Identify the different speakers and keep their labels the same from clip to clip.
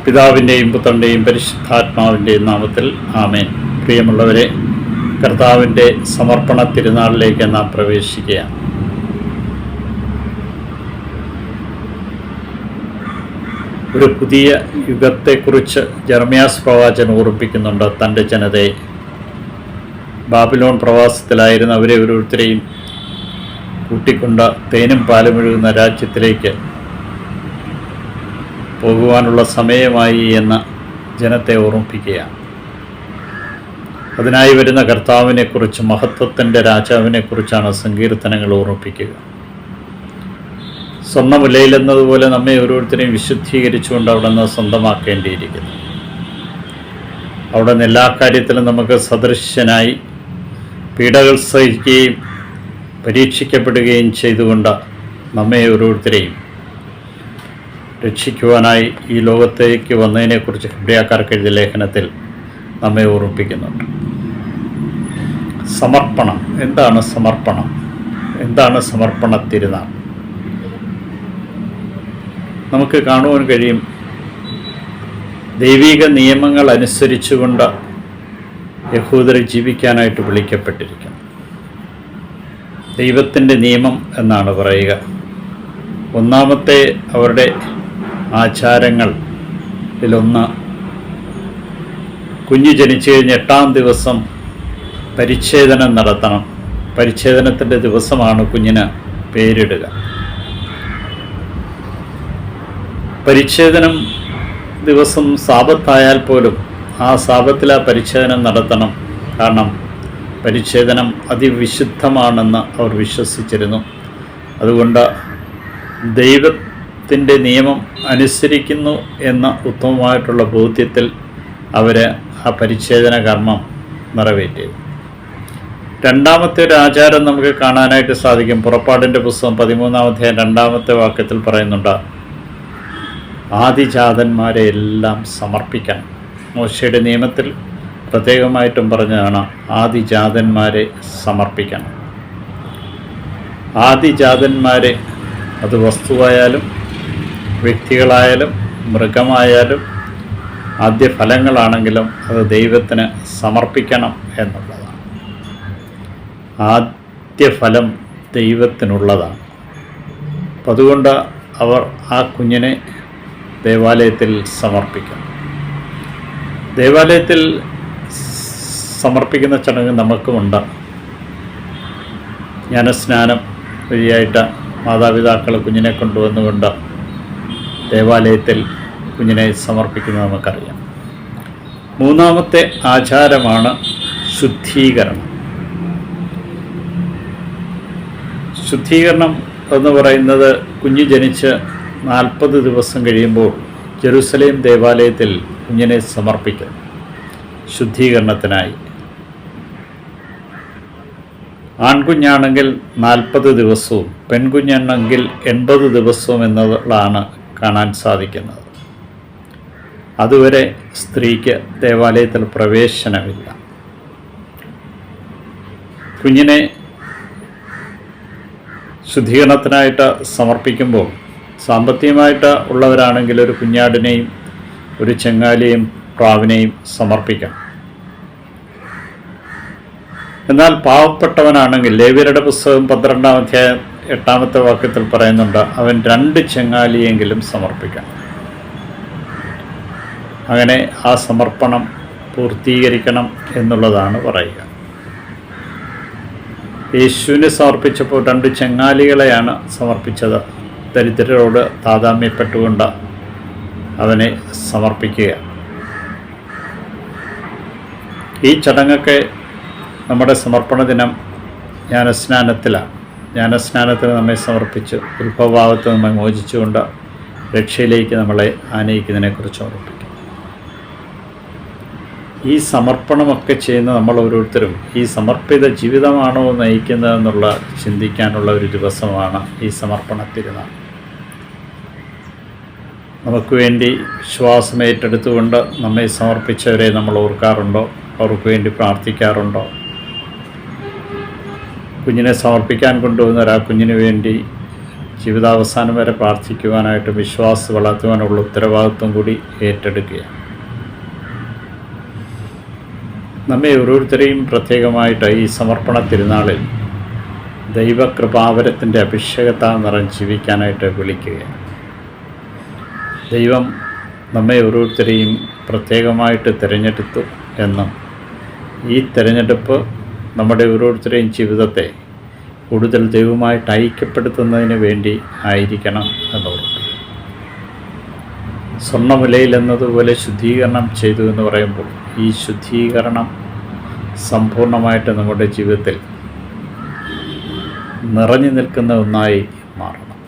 Speaker 1: പിതാവിൻ്റെയും പുത്രൻ്റെയും പരിശുദ്ധാത്മാവിൻ്റെയും നാമത്തിൽ ആമേൻ. പ്രിയമുള്ളവരെ, കർത്താവിൻ്റെ സമർപ്പണ തിരുനാളിലേക്ക് നാം പ്രവേശിക്കുകയാണ്. ഒരു പുതിയ യുഗത്തെക്കുറിച്ച് ജെറമ്യാസ് പ്രവാചകൻ ഓർമ്മിപ്പിക്കുന്നുണ്ട്. തൻ്റെ ജനതയെ ബാബിലോൺ പ്രവാസത്തിലായിരുന്ന അവരെ ഓരോരുത്തരെയും കൂട്ടിക്കൊണ്ട് തേനും പാലും ഒഴുകുന്ന രാജ്യത്തിലേക്ക് പോകുവാനുള്ള സമയമായി എന്ന ജനത്തെ ഓർമ്മിപ്പിക്കുകയാണ്. അതിനായി വരുന്ന കർത്താവിനെക്കുറിച്ച്, മഹത്വത്തിൻ്റെ രാജാവിനെക്കുറിച്ചാണ് സങ്കീർത്തനങ്ങൾ ഓർമ്മിപ്പിക്കുക. സ്വർണ്ണമുലയിലെന്നതുപോലെ നമ്മെ ഓരോരുത്തരെയും വിശുദ്ധീകരിച്ചുകൊണ്ട് അവിടെ നിന്ന് സ്വന്തമാക്കേണ്ടിയിരിക്കുന്നു. അവിടെ നിന്ന് എല്ലാ കാര്യത്തിലും നമുക്ക് സദൃശ്യനായി പീഡകൾ സഹിക്കുകയും പരീക്ഷിക്കപ്പെടുകയും ചെയ്തുകൊണ്ട് നമ്മെ ഓരോരുത്തരെയും രക്ഷിക്കുവാനായി ഈ ലോകത്തേക്ക് വന്നതിനെക്കുറിച്ച് ഹെബ്രായക്കാർക്ക് എഴുതിയ ലേഖനത്തിൽ നമ്മെ ഓർമ്മിപ്പിക്കുന്നുണ്ട്. സമർപ്പണം. എന്താണ് സമർപ്പണം? എന്താണ് സമർപ്പണ തിരുനാൾ? നമുക്ക് കാണുവാൻ കഴിയും, ദൈവിക നിയമങ്ങൾ അനുസരിച്ചുകൊണ്ട് യഹൂദർ ജീവിക്കാനായിട്ട് വിളിക്കപ്പെട്ടിരിക്കുന്നു. ദൈവത്തിൻ്റെ നിയമം എന്നാണ് പറയുക. ഒന്നാമത്തെ അവരുടെ ആചാരങ്ങളിലൊന്ന്, കുഞ്ഞ് ജനിച്ചു കഴിഞ്ഞ് 8-ാം ദിവസം പരിച്ഛേദനം നടത്തണം. പരിച്ഛേദനത്തിൻ്റെ ദിവസമാണ് കുഞ്ഞിന് പേരിടുക. പരിച്ഛേദനം ദിവസം സാബത്തായാൽ പോലും ആ സാബത്തിൽ ആ പരിച്ഛേദനം നടത്തണം. കാരണം പരിച്ഛേദനം അതിവിശുദ്ധമാണെന്ന് അവർ വിശ്വസിച്ചിരുന്നു. അതുകൊണ്ട് ദൈവത്തിൻ്റെ നിയമം അനുസരിക്കുന്നു എന്ന ഉത്തമമായിട്ടുള്ള ബോധ്യത്തിൽ അവർ ആ പരിച്ഛേദന കർമ്മം നിറവേറ്റിയത്. രണ്ടാമത്തെ ഒരു ആചാരം നമുക്ക് കാണാനായിട്ട് സാധിക്കും. പുറപ്പാടിൻ്റെ പുസ്തകം 13-ാം അധ്യായം 2-ാമത്തെ വാക്യത്തിൽ പറയുന്നുണ്ട്, ആദിജാതന്മാരെ എല്ലാം സമർപ്പിക്കണം. മോശയുടെ നിയമത്തിൽ പ്രത്യേകമായിട്ടും പറഞ്ഞതാണ്, ആദിജാതന്മാരെ സമർപ്പിക്കണം. ആദിജാതന്മാരെ, അത് വസ്തുവായാലും വ്യക്തികളായാലും മൃഗമായാലും ആദ്യ ഫലങ്ങളാണെങ്കിലും അത് ദൈവത്തിന് സമർപ്പിക്കണം എന്നുള്ളതാണ്. ആദ്യ ഫലം ദൈവത്തിനുള്ളതാണ്. അപ്പം അതുകൊണ്ട് അവർ ആ കുഞ്ഞിനെ ദേവാലയത്തിൽ സമർപ്പിക്കും. ദേവാലയത്തിൽ സമർപ്പിക്കുന്ന ചടങ്ങ് നമുക്കുമുണ്ട്. ജ്ഞാനസ്നാനം വഴിയായിട്ട് മാതാപിതാക്കൾ കുഞ്ഞിനെ കൊണ്ടുവന്നുകൊണ്ട് ദേവാലയത്തിൽ കുഞ്ഞിനെ സമർപ്പിക്കുന്നത് നമുക്കറിയാം. മൂന്നാമത്തെ ആചാരമാണ് ശുദ്ധീകരണം. ശുദ്ധീകരണം എന്ന് പറയുന്നത്, കുഞ്ഞ് ജനിച്ച് 40 ദിവസം കഴിയുമ്പോൾ ജെറുസലേം ദേവാലയത്തിൽ കുഞ്ഞിനെ സമർപ്പിക്കും ശുദ്ധീകരണത്തിനായി. ആൺകുഞ്ഞാണെങ്കിൽ 40 ദിവസവും പെൺകുഞ്ഞാണെങ്കിൽ 80 ദിവസവും എന്നുള്ളതാണ് കാണാൻ സാധിക്കുന്നത്. അതുവരെ സ്ത്രീക്ക് ദേവാലയത്തിൽ പ്രവേശനമില്ല. കുഞ്ഞിനെ ശുദ്ധീകരണത്തിനായിട്ട് സമർപ്പിക്കുമ്പോൾ സാമ്പത്തികമായിട്ട് ഉള്ളവരാണെങ്കിൽ ഒരു കുഞ്ഞാടിനെയും ഒരു ചെങ്ങാലിയെയും പ്രാവിനെയും സമർപ്പിക്കാം. എന്നാൽ പാവപ്പെട്ടവനാണെങ്കിൽ, ലേവ്യരുടെ പുസ്തകം 12-ാം അധ്യായം 8-ാമത്തെ വാക്യത്തിൽ പറയുന്നുണ്ട്, അവൻ 2 ചെങ്ങാലിയെങ്കിലും സമർപ്പിക്കണം. അങ്ങനെ ആ സമർപ്പണം പൂർത്തീകരിക്കണം എന്നുള്ളതാണ് പറയുക. യേശുവിനെ സമർപ്പിച്ചപ്പോൾ 2 ചെങ്ങാലികളെയാണ് സമർപ്പിച്ചത്. ദരിദ്രരോട് താതാമ്യപ്പെട്ടുകൊണ്ട് അവനെ സമർപ്പിക്കുക. ഈ ചടങ്ങൊക്കെ നമ്മുടെ സമർപ്പണ ദിനം ജ്ഞാനസ്നാനത്തിലാണ്. ജ്ഞാനസ്നാനത്തിന് നമ്മെ സമർപ്പിച്ച് ഉത്ഭവഭാവത്തിൽ നമ്മെ മോചിച്ചുകൊണ്ട് രക്ഷയിലേക്ക് നമ്മളെ ആനയിക്കുന്നതിനെക്കുറിച്ച് ഓർമ്മിപ്പിക്കും. ഈ സമർപ്പണമൊക്കെ ചെയ്യുന്ന നമ്മൾ ഓരോരുത്തരും ഈ സമർപ്പിത ജീവിതമാണോ നയിക്കുന്നതെന്നുള്ള ചിന്തിക്കാനുള്ള ഒരു ദിവസമാണ് ഈ സമർപ്പണ തിരുനാൾ. നമുക്ക് വേണ്ടി വിശ്വാസം ഏറ്റെടുത്തുകൊണ്ട് നമ്മെ സമർപ്പിച്ചവരെ നമ്മൾ ഓർക്കാറുണ്ടോ? അവർക്ക് വേണ്ടി പ്രാർത്ഥിക്കാറുണ്ടോ? കുഞ്ഞിനെ സമർപ്പിക്കാൻ കൊണ്ടുവന്നവർ ആ കുഞ്ഞിന് വേണ്ടി ജീവിതാവസാനം വരെ പ്രാർത്ഥിക്കുവാനായിട്ട് വിശ്വാസം വളർത്തുവാനുള്ള ഉത്തരവാദിത്വം കൂടി ഏറ്റെടുക്കുക. നമ്മെ ഓരോരുത്തരെയും പ്രത്യേകമായിട്ട് ഈ സമർപ്പണ തിരുനാളിൽ ദൈവകൃപാവരത്തിൻ്റെ അഭിഷേകത്താൽ നിറഞ്ഞ് ജീവിക്കാനായിട്ട് വിളിക്കുക. ദൈവം നമ്മെ ഓരോരുത്തരെയും പ്രത്യേകമായിട്ട് തിരഞ്ഞെടുത്തു എന്നും ഈ തിരഞ്ഞെടുപ്പ് നമ്മുടെ ഓരോരുത്തരെയും ജീവിതത്തെ കൂടുതൽ ദൈവമായിട്ട് ഐക്യപ്പെടുത്തുന്നതിന് വേണ്ടി ആയിരിക്കണം എന്നുള്ളത്. സ്വർണ്ണവിലയിൽ എന്നതുപോലെ ശുദ്ധീകരണം ചെയ്തു എന്ന് പറയുമ്പോൾ ഈ ശുദ്ധീകരണം സമ്പൂർണ്ണമായിട്ട് നമ്മുടെ ജീവിതത്തിൽ നിറഞ്ഞു നിൽക്കുന്ന ഒന്നായി മാറണം.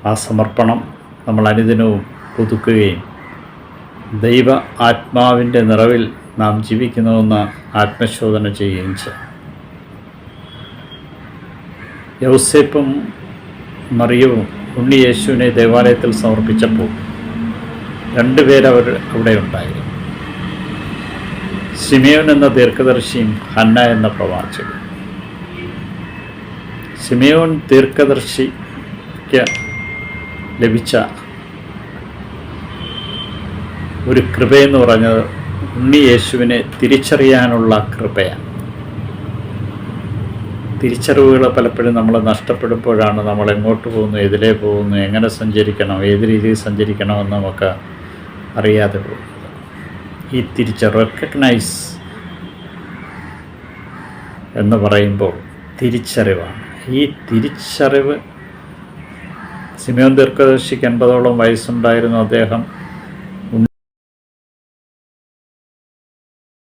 Speaker 1: ആ സമർപ്പണം നമ്മൾ അനുദിനവും പുതുക്കുകയും ദൈവ ആത്മാവിൻ്റെ നിറവിൽ നാം ജീവിക്കുന്നുവെന്ന് ആത്മശോധന ചെയ്യുകയും ചെയ്യും. യൗസേപ്പും മറിയവും ഉണ്ണി യേശുവിനെ ദേവാലയത്തിൽ സമർപ്പിച്ചപ്പോൾ രണ്ടുപേരവർ അവിടെ ഉണ്ടായിരുന്നു. ശിമയോൻ എന്ന ദീർഘദർശിയും ഹന്ന എന്ന പ്രവാചകൻ. ശിമയോൻ ദീർഘദർശിക്ക് ലഭിച്ച ഒരു കൃപയെന്ന് പറഞ്ഞത് ഉണ്ണി യേശുവിനെ തിരിച്ചറിയാനുള്ള കൃപയാണ്. തിരിച്ചറിവുകൾ പലപ്പോഴും നമ്മൾ നഷ്ടപ്പെടുമ്പോഴാണ് നമ്മൾ എങ്ങോട്ട് പോകുന്നു, എതിലേ പോകുന്നു, എങ്ങനെ സഞ്ചരിക്കണം, ഏത് രീതിയിൽ സഞ്ചരിക്കണമെന്ന് നമുക്ക് അറിയാതെ പോകുന്നത്. ഈ റെക്കഗ്നൈസ് എന്ന് പറയുമ്പോൾ തിരിച്ചറിവാണ്. ഈ തിരിച്ചറിവ് ശിമയോൻ ദീർഘദർശിക്ക് 80ഓളം വയസ്സുണ്ടായിരുന്നു. അദ്ദേഹം